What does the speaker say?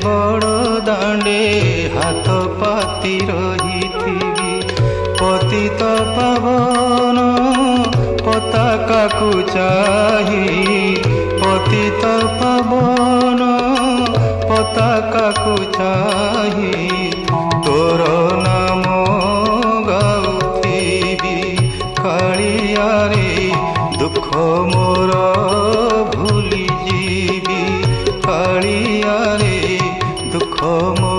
बड़ दांडे हाथ पाती रही पतित पावन पताका को चाही पतित पावन पताका को चाही तोर नाम गाउथिबी कालिया रे दुख मोर भूली जीवी कालिया रे दुख मोर